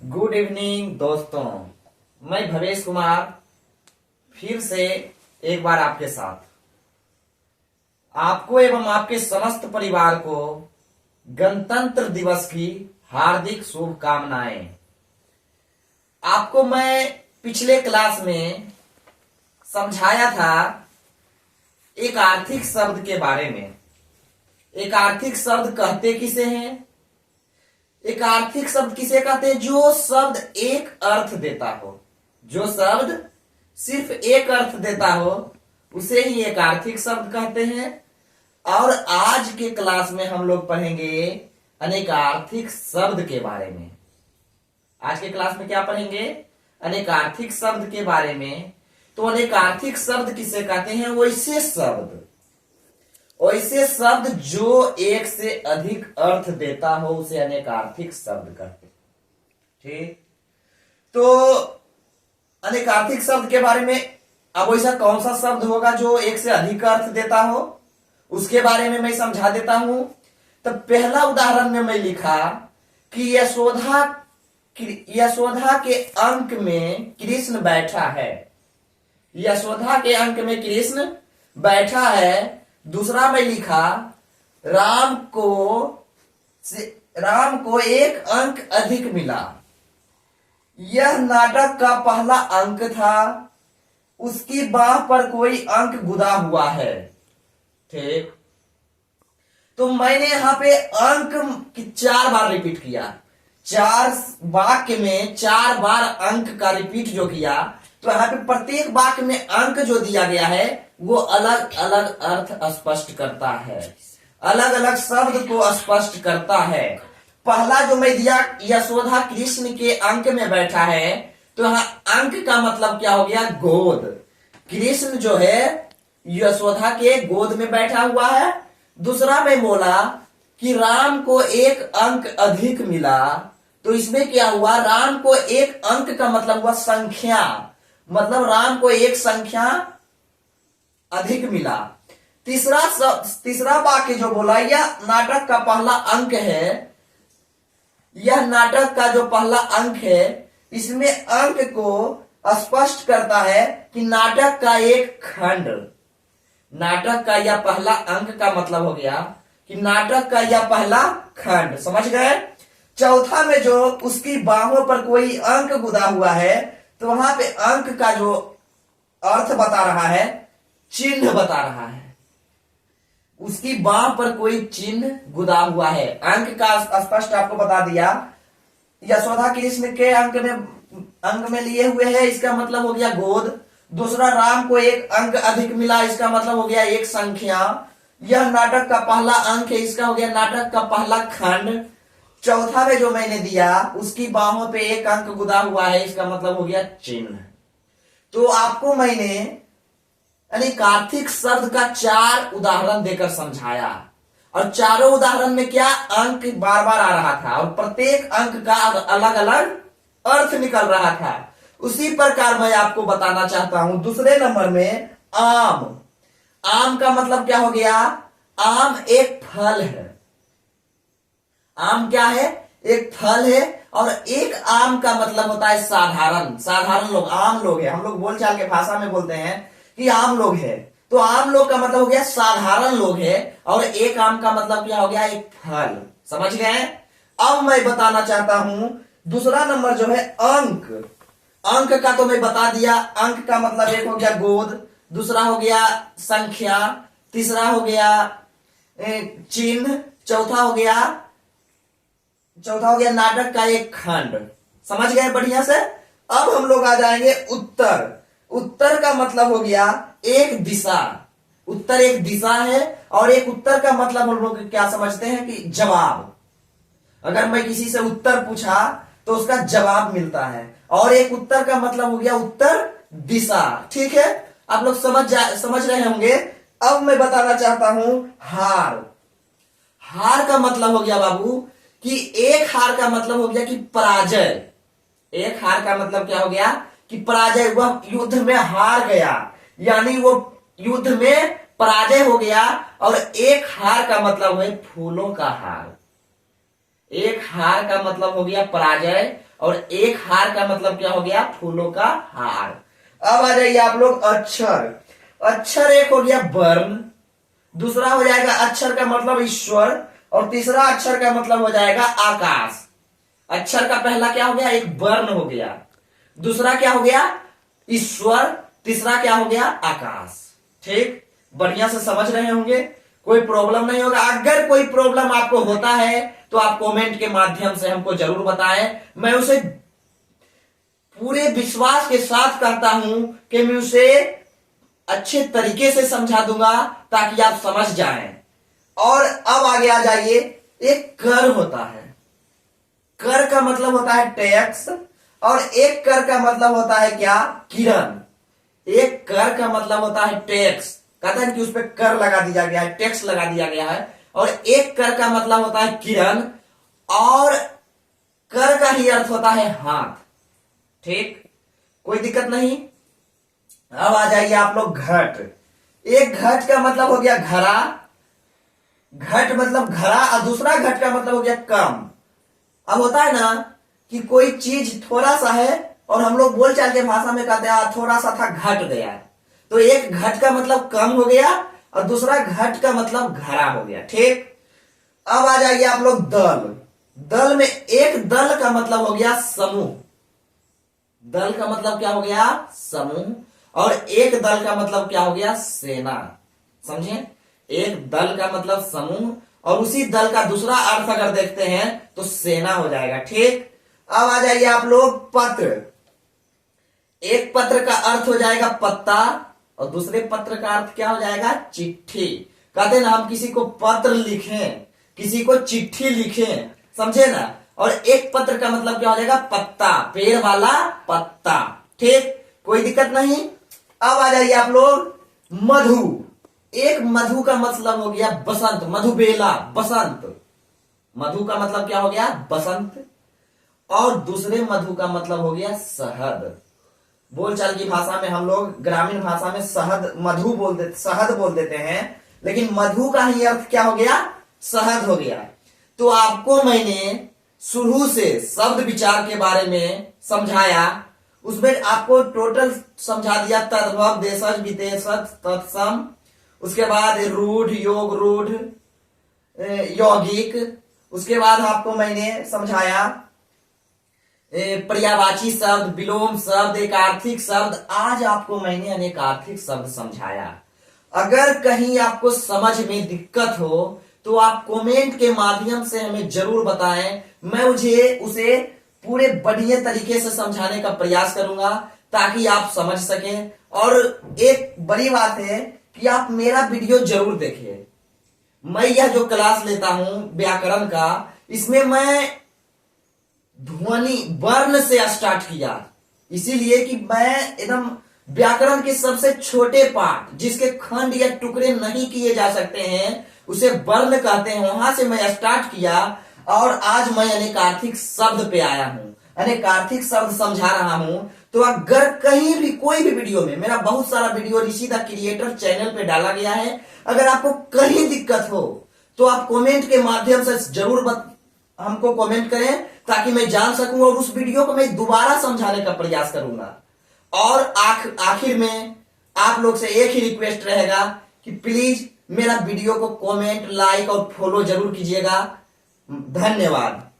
Good evening दोस्तों। मैं भवेश कुमार फिर से एक बार आपके साथ आपको एवं आपके समस्त परिवार को गणतंत्र दिवस की हार्दिक शुभकामनाएं। आपको मैं पिछले क्लास में समझाया था एक आर्थिक शब्द के बारे में। एक आर्थिक शब्द कहते किसे हैं? एक आर्थिक शब्द किसे कहते हैं? जो शब्द एक अर्थ देता हो, जो शब्द सिर्फ एक अर्थ देता हो उसे ही एक आर्थिक शब्द कहते हैं। और आज के क्लास में हम लोग पढ़ेंगे अनेक आर्थिक शब्द के बारे में। आज के क्लास में क्या पढ़ेंगे? अनेक आर्थिक शब्द के बारे में। तो अनेक आर्थिक शब्द किसे कहते हैं? वैसे शब्द जो एक से अधिक अर्थ देता हो उसे अनेक आर्थिक शब्द कहते हैं। ठीक, तो अनेक आर्थिक शब्द के बारे में अब वैसा कौन सा शब्द होगा जो एक से अधिक अर्थ देता हो, उसके बारे में मैं समझा देता हूं। तो पहला उदाहरण में मैं लिखा कि यशोदा के अंक में कृष्ण बैठा है। यशोदा के अंक में कृष्ण बैठा है। दूसरा में लिखा राम को एक अंक अधिक मिला। यह नाटक का पहला अंक था, उसकी बाह पर कोई अंक गुदा हुआ है। ठीक, तो मैंने यहां पे अंक की 4 बार रिपीट किया। 4 वाक्य में 4 बार अंक का रिपीट जो किया, तो यहाँ पे प्रत्येक वाक्य में अंक जो दिया गया है वो अलग अलग अर्थ स्पष्ट करता है, अलग अलग शब्द को स्पष्ट करता है। पहला जो मैं दिया, यशोदा कृष्ण के अंक में बैठा है, तो यहाँ अंक का मतलब क्या हो गया? गोद। कृष्ण जो है यशोदा के गोद में बैठा हुआ है। दूसरा मैं बोला कि राम को एक अंक अधिक मिला, तो इसमें क्या हुआ? राम को एक अंक का मतलब हुआ संख्या, मतलब राम को एक संख्या अधिक मिला। तीसरा वाक्य जो बोला, यह नाटक का पहला अंक है। यह नाटक का जो पहला अंक है, इसमें अंक को स्पष्ट करता है कि नाटक का एक खंड। नाटक का यह पहला अंक का मतलब हो गया कि नाटक का यह पहला खंड। समझ गए? चौथा में जो उसकी बाहों पर कोई अंक गुदा हुआ है, तो वहां पे अंक का जो अर्थ बता रहा है, चिन्ह बता रहा है। उसकी बाह पर कोई चिन्ह गुदा हुआ है। अंक का स्पष्ट आपको बता दिया। यशोदा कृष्ण के अंक में लिए हुए है, इसका मतलब हो गया गोद। दूसरा, राम को एक अंक अधिक मिला, इसका मतलब हो गया एक संख्या। यह नाटक का पहला अंक है, इसका हो गया नाटक का पहला खंड। चौथा में जो मैंने दिया, उसकी बाहों पे एक अंक गुदा हुआ है, इसका मतलब हो गया चिन्ह। तो आपको मैंने अनेक आर्थिक शब्द का 4 उदाहरण देकर समझाया, और चारों उदाहरण में क्या अंक बार बार आ रहा था, और प्रत्येक अंक का अलग अलग अर्थ निकल रहा था। उसी प्रकार मैं आपको बताना चाहता हूं दूसरे नंबर में आम। आम का मतलब क्या हो गया? आम एक फल है। आम क्या है? एक फल है। और एक आम का मतलब होता है साधारण लोग, आम लोग है। हम लोग बोलचाल के भाषा में बोलते हैं कि आम लोग है, तो आम लोग का मतलब हो गया साधारण लोग है। और एक आम का मतलब क्या हो गया? एक फल। समझ गए? अब मैं बताना चाहता हूं दूसरा नंबर जो है अंक। अंक का तो मैं बता दिया। अंक का मतलब एक हो गया गोद, दूसरा हो गया संख्या, तीसरा हो गया चिन्ह, चौथा हो गया नाटक का एक खंड। समझ गए बढ़िया से? अब हम लोग आ जाएंगे उत्तर। उत्तर का मतलब हो गया एक दिशा। उत्तर एक दिशा है, और एक उत्तर का मतलब हम लोग क्या समझते हैं कि जवाब। अगर मैं किसी से उत्तर पूछा तो उसका जवाब मिलता है, और एक उत्तर का मतलब हो गया उत्तर दिशा। ठीक है, आप लोग समझ रहे होंगे। अब मैं बताना चाहता हूं हार। हार का मतलब हो गया बाबू कि एक हार का मतलब हो गया कि पराजय। एक हार का मतलब क्या हो गया? कि पराजय। वह युद्ध में हार गया, यानी वो युद्ध में पराजय हो गया। और एक हार का मतलब है फूलों का हार। एक हार का मतलब हो गया पराजय, और एक हार का मतलब क्या हो गया, फूलों का हार। अब आ जाइए आप लोग अक्षर। अक्षर एक हो गया वर्ण, दूसरा हो जाएगा अक्षर का मतलब ईश्वर, और तीसरा अक्षर का मतलब हो जाएगा आकाश। अक्षर का पहला क्या हो गया, एक वर्ण हो गया, दूसरा क्या हो गया ईश्वर, तीसरा क्या हो गया आकाश। ठीक, बढ़िया से समझ रहे होंगे, कोई प्रॉब्लम नहीं होगा। अगर कोई प्रॉब्लम आपको होता है तो आप कमेंट के माध्यम से हमको जरूर बताएं। मैं उसे पूरे विश्वास के साथ कहता हूं कि मैं उसे अच्छे तरीके से समझा दूंगा ताकि आप समझ जाएं। और अब आगे आ जाइए, एक कर होता है, कर का मतलब होता है टैक्स, और एक कर का मतलब होता है क्या, किरण। एक कर का मतलब होता है टैक्स, कहते हैं कि उस पर कर लगा दिया गया है, टैक्स लगा दिया गया है। और एक कर का मतलब होता है किरण, और कर का ही अर्थ होता है हाथ। ठीक, कोई दिक्कत नहीं। अब आ जाइए आप लोग घट। एक घट का मतलब हो गया घड़ा, घट मतलब घड़ा, और दूसरा घट का मतलब हो गया कम। अब होता है ना कि कोई चीज थोड़ा सा है और हम लोग बोलचाल के भाषा में कहते हैं थोड़ा सा था घट गया, तो एक घट का मतलब कम हो गया और दूसरा घट का मतलब घड़ा हो गया। ठीक, अब आ जाइए आप लोग दल। दल में एक दल का मतलब हो गया समूह, दल का मतलब क्या हो गया समूह, और एक दल का मतलब क्या हो गया सेना। समझे, एक दल का मतलब समूह और उसी दल का दूसरा अर्थ अगर देखते हैं तो सेना हो जाएगा। ठीक, अब आ जाइए आप लोग पत्र। एक पत्र का अर्थ हो जाएगा पत्ता और दूसरे पत्र का अर्थ क्या हो जाएगा, चिट्ठी। कहते हैं ना हम किसी को पत्र लिखें, किसी को चिट्ठी लिखें, समझे ना। और एक पत्र का मतलब क्या हो जाएगा, पत्ता, पेड़ वाला पत्ता। ठीक, कोई दिक्कत नहीं। अब आ जाइए आप लोग मधु। एक मधु का मतलब हो गया बसंत, मधुबेला, बसंत। मधु का मतलब क्या हो गया बसंत, और दूसरे मधु का मतलब हो गया शहद। बोलचाल की भाषा में हम लोग ग्रामीण भाषा में शहद मधु बोल देते, शहद बोल देते हैं, लेकिन मधु का ही अर्थ क्या हो गया, शहद हो गया। तो आपको मैंने शुरू से शब्द विचार के बारे में समझाया, उसमें आपको टोटल समझा दिया तद्भव, देशज, विदेशज, तत्सम, उसके बाद रूढ़, योग रूढ़, यौगिक, उसके बाद आपको मैंने समझाया पर्यायवाची शब्द, विलोम शब्द, एक आर्थिक शब्द। आज आपको मैंने अनेक आर्थिक शब्द समझाया। अगर कहीं आपको समझ में दिक्कत हो तो आप कमेंट के माध्यम से हमें जरूर बताएं, मैं उसे पूरे बढ़िया तरीके से समझाने का प्रयास करूंगा ताकि आप समझ सकें। और एक बड़ी बात है कि आप मेरा वीडियो जरूर देखिए। मैं यह जो क्लास लेता हूं व्याकरण का, इसमें मैं ध्वनि वर्ण से स्टार्ट किया, इसीलिए कि मैं एकदम व्याकरण के सबसे छोटे पार्ट जिसके खंड या टुकड़े नहीं किए जा सकते हैं उसे वर्ण कहते हैं, वहां से मैं स्टार्ट किया। और आज मैं अनेक आर्थिक शब्द पे आया हूं, अनेक आर्थिक शब्द समझा रहा हूं। तो अगर कहीं भी कोई भी वीडियो में, मेरा बहुत सारा video Rishi the creator channel पे डाला गया है, अगर आपको कहीं दिक्कत हो तो आप कमेंट के माध्यम से जरूर हमको कमेंट करें ताकि मैं जान सकूं और उस वीडियो को मैं दोबारा समझाने का प्रयास करूंगा। और आखिर में आप लोग से एक ही रिक्वेस्ट रहेगा कि प्लीज मेरा वीडियो को कमेंट, लाइक और फॉलो जरूर कीजिएगा। धन्यवाद।